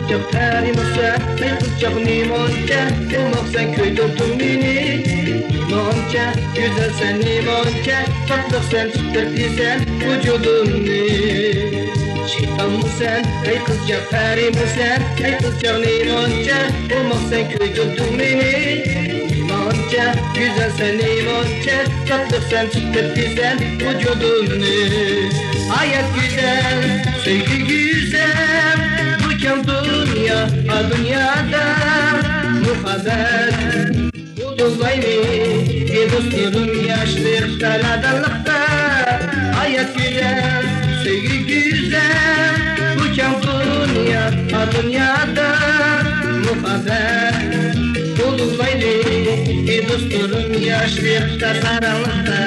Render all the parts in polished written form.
Kızcak terimse, kızcak limonca, olmaksan köydürdün beni. Limonca, güzel sen limonca, tatlı sen titretiysen vücudunu. Şeytan mı sen, ey kızcak terimse sen, ey kızcak limonca, olmaksan köydürdün beni. Limonca, güzel sen limonca, tatlı sen titretiysen vücudunu. Hayat güzel, sevgi güzel, dünya, dünyada muhabbet bulunmayı dostlarım yaşlıkta, nadanlıkta hayat güzel, sevgi güzel mükemmel dünya, dünyada muhabbet bulunmayı dostlarım yaşlıkta, karanlıkta.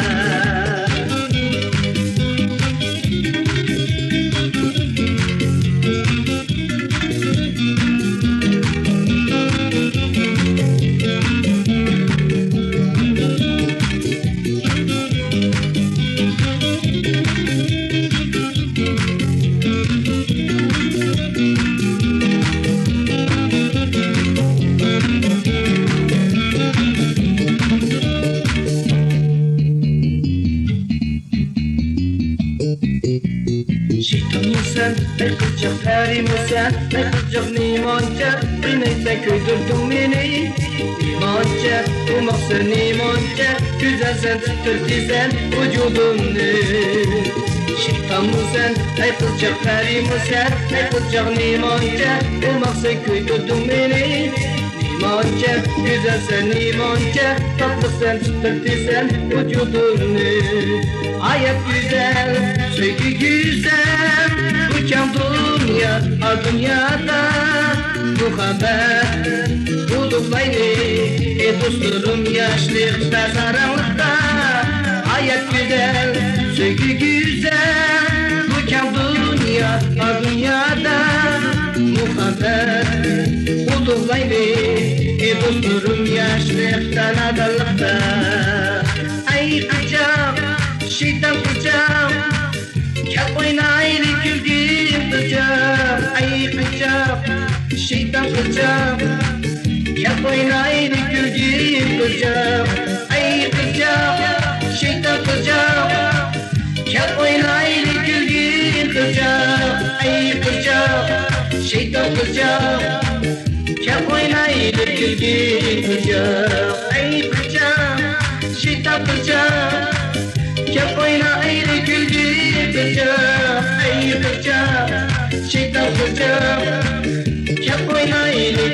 Şeytanıysan, ey kızcak terimsen, ey kızcak limonca, neyse köydürdün beni. Limonca, olmaksan limonca, güzel sen titretiysen vücudunu. Şeytan mısın, ey kızcak terimsen, ey kızcak limonca, olmaksan köydürdün beni. Limonca, güzel sen limonca, tatlı sen titretiysen vücudunu. Hayat güzel, sevgi güzel, mükemmel dünya, dünyada muhabbet bulunmayı dostlarım yaşlıkta, karanlıkta. Hayat güzel, sevgi güzel, mükemmel dünya, dünyada muhabbet bulunmayı dostlarım yaşlıkta, nadanlıkta. Ay kızcak, şeytan kızcak, gel oynaylı güldüğüm kızcak. Ay kızcak, şeytan kızcak, gel oynaylı güldüğüm kızcak. Ay kızcak, şeytan kızcak, gel oynaylı güldüğüm kızcak. Ay kızcak, şeytan kızcak, gel oynaylı güldüğüm kızcak. Ay kızcak, şeytan kızcak, gel oynaylı güldüğüm kızcak. Ay kızcak, şeytan kızcak, gel oynaylı